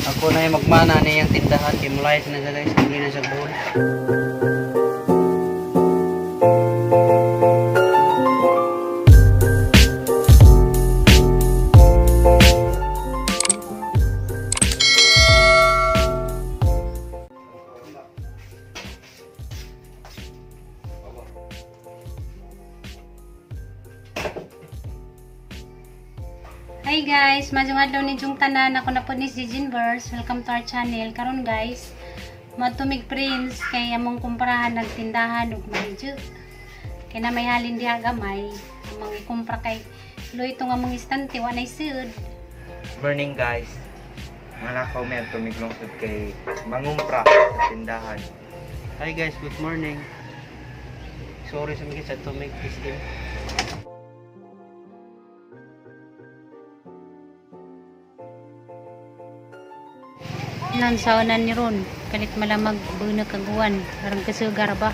Ako na yung magmana na yung tindahan. Kaya mulay na siya guys. Muli na siya buhol. Hi guys, majong adlaw ni jung tanan. Ako na po ni si Jinverse. Welcome to our channel. Karon guys, matumig prince kay among kumparahan nagtindahan ug medyo kay na may halin diha gamay among ikumpra kay lo ito nga mong istante wa nay sud. Morning guys. Malakaw may tumiglong sud kay mangumpra sa tindahan. Hi guys, good morning. Sorry sa mga sa tumig system. Nan saonan ni ron kalit malamag buno kaguan karang kasugar ba.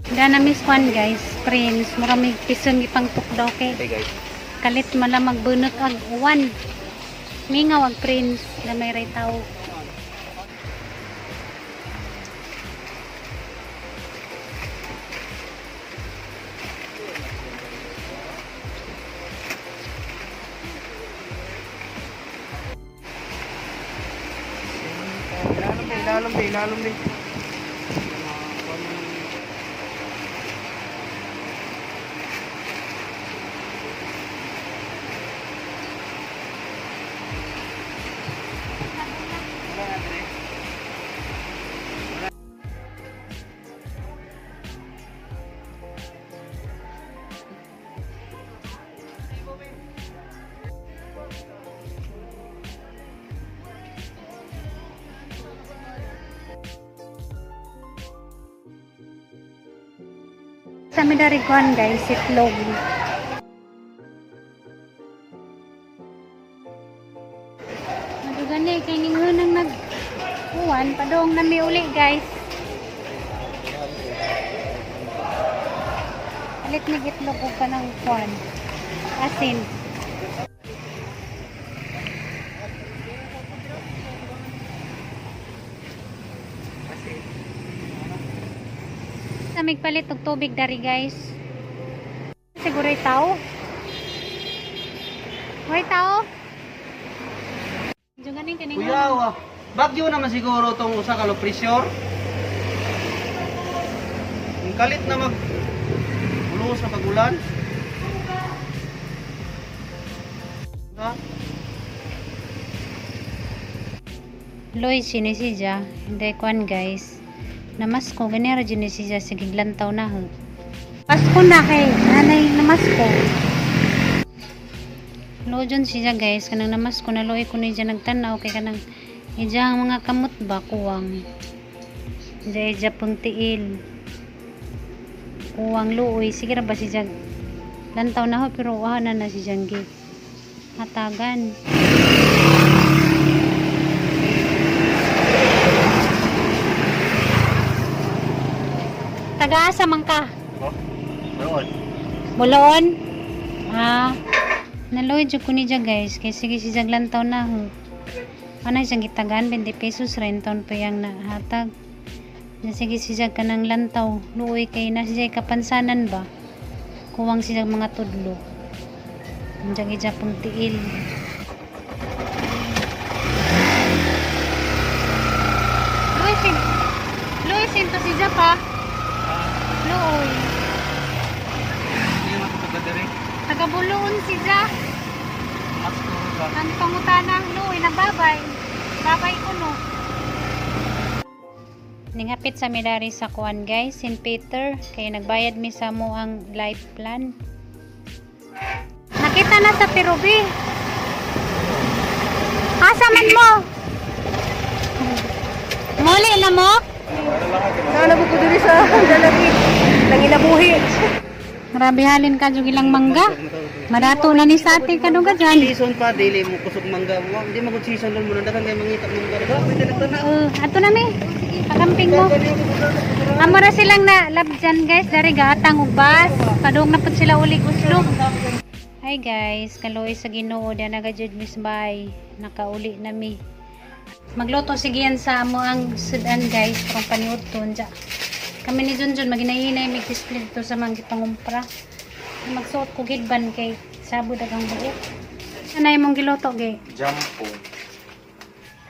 Dana miss one guys, prince murami pison gipang tukdaw kay Hey guys. kalit malamag buno kaguan. Mingaw ang prince na may ray tao. Ilalom din. Sa midariguan guys, itlog. Madugani kay ningon nang nag-uwan padong nami uli guys. Alit ni itlog ug kanang kuan. Asin. Samig palit og tubig dari guys. Siguro ay tao. Hoy tao. Junganing kaning. Kuya, bagyo naman siguro tong usa ka low pressure. Ang kalit na ulo sa pagulan. Ha? Loy sinisija, hindi kuan guys. Namasko ganira dyan siya sa giglantaw na ho. Pasko na kay nanay namasko. Lo dyan siya guys, kanang namasko na loy ko ni dyan nagtanaw kay kanang ijang mga kamot ba kuwang. Dyan ija pang tiil. Kuwang luoy, sige ba siya lantaw na ho pero wahanan na siya gig. Hatagan. Taga-asa man ka? Oh. Doon. Buloon? Naloy jud ko ni dyan guys. Kaya sige si jaglantaw na ho. Ano siyang gitagan? 20 pesos renton pa yung nahatag. Sige si jag kanang lantaw. Luoy kay na siya kapansanan ba? Kuwang siya mga tudlo. Diyan ija pang tiil. Luisin to si Japa. Luoy. Hindi naman ito taga-diri. Tagabuloon si Ja. Mas turo ba? Ang pangutanang Luoy nagbabay. Babay ko no. Ningapit sa milari sa kuan guys, St. Peter. Kaya nagbayad mi sa mo ang life plan. Nakita na sa Pirubi. Asa man mo? Muli na mo? Sana po ko diri sa dalagit. Nanginabuhi. Grabe halin ka jud ilang mangga. Madato na ni sa atin kadung dyan. Season pa, dili mo kusog mangga mo. Hindi mo good season doon mo. Nandakan kayo mangita mangga. Pwede nagtana. Ato na mi. Pakamping mo. Amo na silang na lab dyan guys. Dari gatang ug bus. Kadung na pud sila uli uslog. Hi guys, kaloy sa Ginoo da naga jud misbay. Nakauli na mi. Magluto sige yan sa amo ang sudan guys, karong paniud ton ja. Kami ni Junjun maginahinay mig display dito sa mga pangumpra. Magsuot ko gidban kay sabod dagang buok. Ano imong giluto gay? Jampo.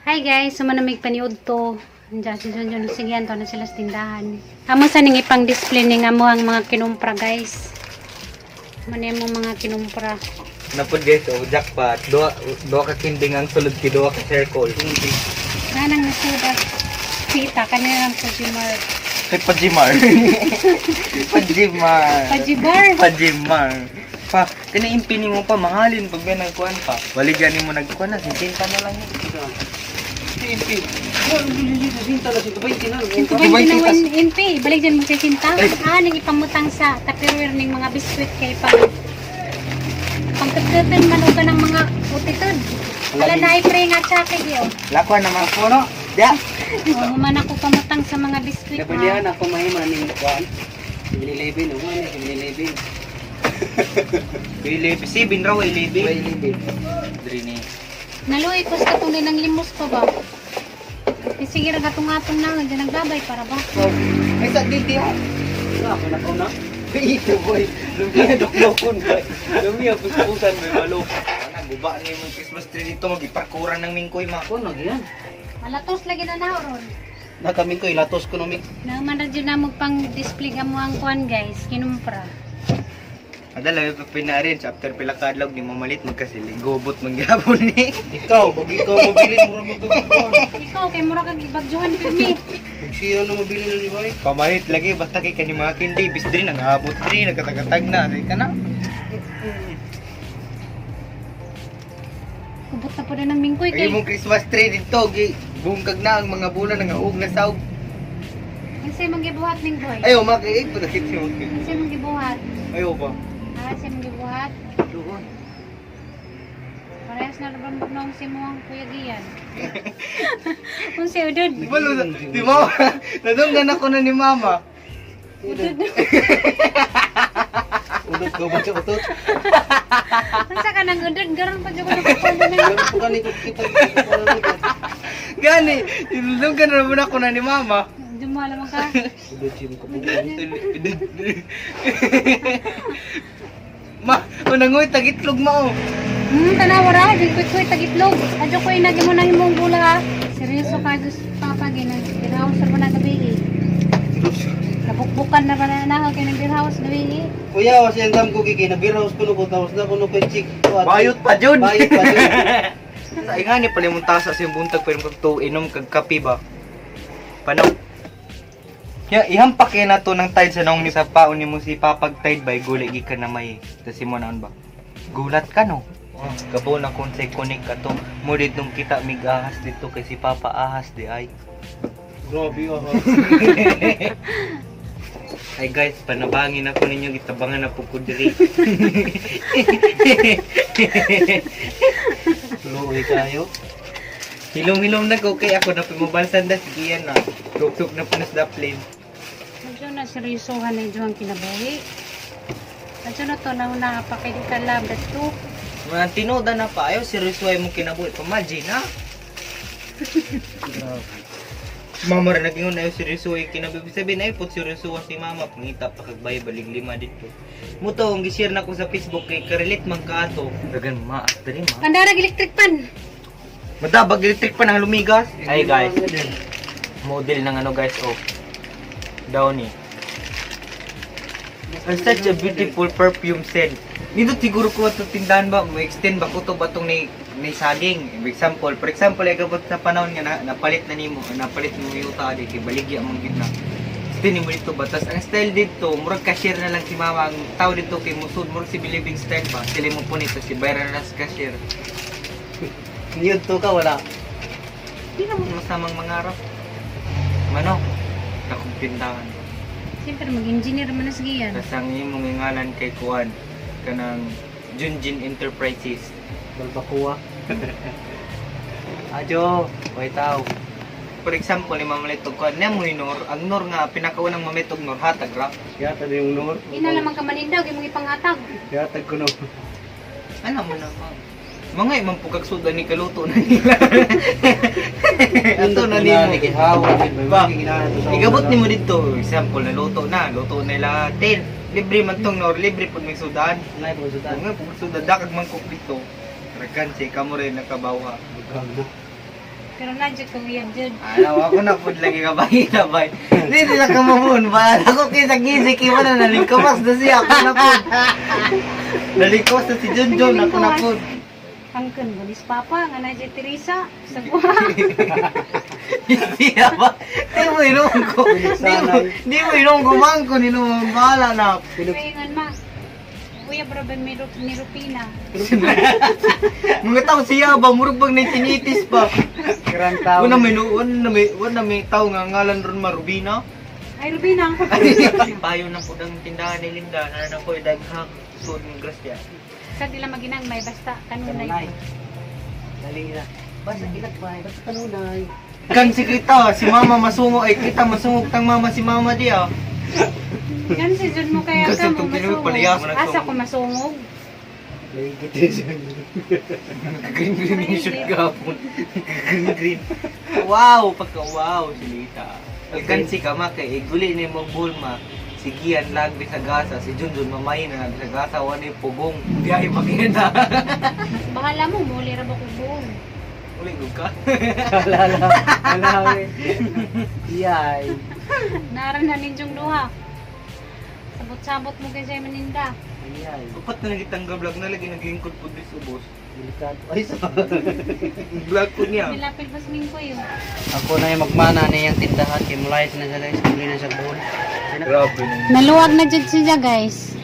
Hi guys, sumanamig paniud to. Diyan si Junjun sige yan to na sila sa tindahan. Amo sa ning ipang display ning amo ang mga kinumpra guys. Mani mo mga kinumpra. Napod guys, jackpot. Duha ka kinding ang sulod ki duha ka circle. Nanang nasuda. Kita kanina lang sa Jimar. Kay Pajimar. Pajimar. Pajibar. Pajimar. Pa, kinaimpining mo pa, mahalin pag may nagkuhan pa. Waligyan mo nagkuhan na, sinta na lang yun. Impi. Sinta na, 120 na. 120 na NP. Balik dyan mo sa sinta. Ning ipamutang sa tupperware ning mga biskwit kay pangkatutan man o ka ng mga utitod. Wala na i-pray nga tsake yun. Lakuan naman ko, no? Diya. O, man ako pamutang sa mga biskwit Napalihan ha. ako mahiman ng kuan. 7-Eleven, o ano, 7-Eleven. Sibin raw, ilibin. Drini. Naluoy ko sa katunay ng limos pa ba? Sige ra gatong-atong na, dyan nagbabay para ba? Ay, sa diti ha. Ako na ko na. Ito boy. Lumiya doklokon boy. Lumiya pupusan boy malo. Ana guba ni mo Christmas tree dito magiparkuran ng mingkoy ma. Ako na yan. Malatos lagi na naoron. Nakaming ko, ilatos ko na mig. Naman na dyan na mo pang display ka mo ang kuan guys, kinumpra. Adala may pinarin sa after pila ka adlaw ni mamalit magkasiling gobot mangyapon ni. Ikaw, pag ikaw mabili, mura mo ito. Ikaw, kay mura kang ibagjuhan pirmi. Pag siya na mabili na ni Bay. Pamalit lagi basta kay kani mga kindi bis diri nangabot diri nagkatagatag na ay kana. Kubot na po na ng mingkoy Ay kay. mong Christmas tree dito gi bungkag na ang mga bulan nangahug na saog. Kasi mong gibuhat ning boy. Ayo makiig pa dakit si mo. Kasi mong gibuhat. Ayo ba. Kasi mong gibuhat. Doon. Parehas na naman nung si mo ang kuya Gian. Kung si Udod. Di mo. Nadunggan ako na ni mama. Udod. Udot ko ba siya utot? Masa ka nang udod? Garon pa dyan ko napakwanda na. Meron po ka nito kita. Gani, nadunggan na naman ako na ni mama. Diyan mo alam ka. Udot siya ko po. Ma, unangoy tagitlog mo. Tanawara. Diyan ko'y tagitlog. Adyo ko'y naging mo nang imong bula ha. Seryoso ka gusto papa. Ginagawa sa pa na gabi eh. Nabukbukan na ba na ako kay nag-beer house gabi eh. Kuya, kasi ang dam ko kiki, nabiraos ko no, tapos na ko no kay chick. Bayot pa jud. Bayot pa jud. Sa nga ni pala mong tasa sa buntag pero magto inom kag kape ba. Panaw. Ya, ihampak kay na to ng tide sa naong ni sa paon nimo si papag tide bay gulay gikan na may. Kasi mo naon ba? Gulat ka no. Kabo na kung say connect ka to. Mo ditong kita migahas dito kay si Papa ahas di ay. Grabe ah. Ay guys, panabangin ako ninyo gitabangan na po ko diri. Luoy kayo. Hilom-hilom na ko kay ako na pimabansan da sige yan na. Tuk-tuk na punas da plane. Adyo na seryosohan na yung kinabuhi. Adyo na to na nakapakita lab na to. Mga tinoda na pa ayo seryoso ay mo kinabuhi pamaji na. Mama rin naging na seryoso ay kinabuhi sabihin ay put seryoso si mama pangita pa kag bay balig lima dito. Muto ang gi-share na ko sa Facebook kay karelit man kaato. Dagan maas diri ma. Kandarag electric pan. Madabag electric pa nang lumigas. Ay guys. Model ng ano guys oh. Downy. And such a beautiful perfume scent. Dito siguro ko ito tindahan ba, ma-extend ba ko ito ba itong may saging? For example, ay kapag sa panahon nga napalit na nimo, napalit mo yung tao kay baligya mong gitna. Extend mo dito ba? Tapos ang style dito, murag cashier na lang si mama. Ang tao dito kay Musud, murag si Believing Style ba? Sila mo po nito, si Byron as cashier. Niyod to ka, wala. Hindi naman masamang mangarap. Mano, akong tindahan. Siyempre mag-engineer man na sige yan. Tapos ang imong ngalan kay Kuan, kanang Junjin Enterprises. Balbakuwa. Adyo, way tao. For example, ni mamalitog Kuan, niya mo Nor, ang Nor nga, pinakaunang mamalitog Nor, hatag ra. Yata na yung nur. Hindi na naman ka manindaw, yung mga ipangatag. Yata ko no. Ano mo na, mga imang pugagsudan ni kaluto na nila. Ato na nimo. Ba, igabot nimo dito. Example na luto nila 10. Libre man tong nor, libre pud may sudan. Nay po sudan. Nga pud sudan dakag man kok dito. Rekan si kamo rin nakabawha. Pero nandiyo ko yan dyan. Ano ako na pud lagi ka bay. Dili na ka mamon ba? Ako kisa gizi ki wala na lingkamas na siya ako na pud. Nalingkamas na si Junjun ako na pud. Angkan bulis papa nga na si Teresa sa buha. Siya ba? Di mo inom ko. Di mo inom ko mangko ni naman bahala na. Pahingan ma. Kuya Braben ni Rupina. Mga tao siya ba murag bang nitinitis pa. Karang tao. Wala may tao nga ngalan ron Marubina. Ay Rupina ang Payo na po ng tindahan ni Linda na ko daghang sud ng grasya. sa dila maginang may basta kanunay. Kanunay. Dali na. Basta ginagmay, basta kanunay. Kan si kita, si mama masungo ay kita masungog tang mama si mama dia. Yan si Jun mo kaya Kasi ka mo itong masungog. pinapaliyas mo na Asa sungog. ko masungog? Green yung shoot gapon. Green. Wow, pagka wow silita. Kan si kama kay iguli ni mo bulma. Si Gian lagbi sa gasa, si Junjun mamay na sa gasa wani pugong. Di ay makita. Bahala mo, muli ra ba ko buong. Uli ka. Alala. Iyay. Nara na ninjong duha. Sabot-sabot mo kay sa maninda. Iyay. Upat na nagitang vlog na lagi naglingkod po dis ubos. Delikado. Ay, sa. Vlog ko niya. Milapil pas mingko yun. Ako na yung magmana na yung tindahan. Kaya mulayas na siya guys. Muli na siya buhol. Grabe. Naluwag na dyan siya guys.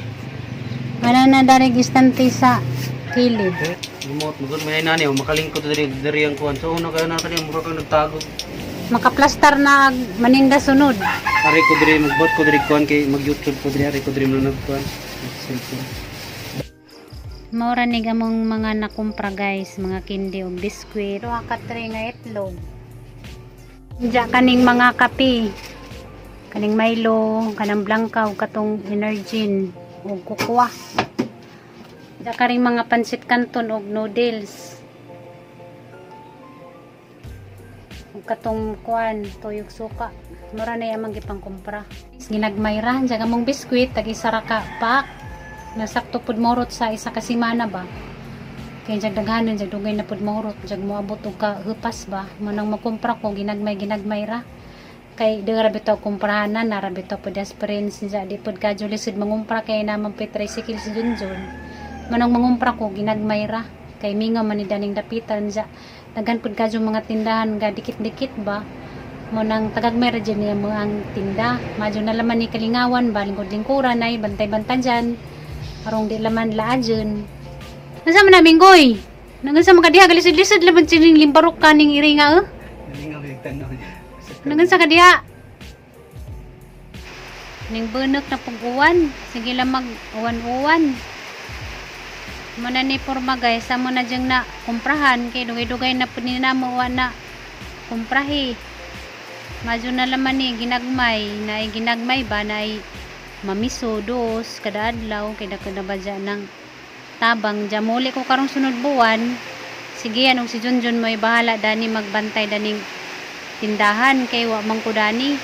Wala na darig istante sa kilid. Gumot mo doon may nani. Makalingkod dari ang kuhan. So, una kayo na kanina. Mura kang nagtago. Makaplastar na maninda sunod. Ari ko diri magbot ko diri kuhan. Kay mag-YouTube ko diri. Ari ko diri mo nagkuhan. Cellphone. Maura ni gamong mga nakumpra guys, mga kindi o biskwit. Ito ka tray nga itlog. Diya kaning mga kape. Kaning Milo, kanang Blanca o katong Energin o kukwa. Diya karing mga pansit canton o noodles. O katong kuan, tuyog suka. Mura na yung gipang kumpra. Ginagmayra, diya gamong biskwit, tag-isara ka pak. Nasakto pud morot sa isa ka semana ba kay jag daghanon jag dugay na pud morot jag moabot og ka hupas ba manang makumpra ko ginagmay ra kay dira bitaw kumprahanan nara bitaw pud aspirin sinja di pud ka julisud mangumpra kay naman pay tricycle si Junjun manang mangumpra ko ginagmay ra kay mingaw man ni daning dapitan ja daghan pud kadyo mga tindahan ga dikit-dikit ba mo nang tagagmay ra dyan niya mga tinda madyo na laman ni kalingawan ba lingkod-lingkuran ay bantay-bantay dyan arong di laman laadyon. Nasa man namin goy? Nangan sa mga diha galisod-lisod laman sining limbarok kaning iringa Nangan sa kadiha. Ning bunok na puguan. Sige lang mag-uwan-uwan. Muna ni porma guys. Amo na diyang na kumprahan. Kay dugay-dugay na po ninamuwa na kumprahi. Madyo na laman ni ginagmay. Na ginagmay ba na mamiso dos kada adlaw kay dako na ba dyan ng tabang dyan muli ko karong sunod buwan sige anong si Junjun mo bahala dani magbantay daning tindahan kay wa man ko dani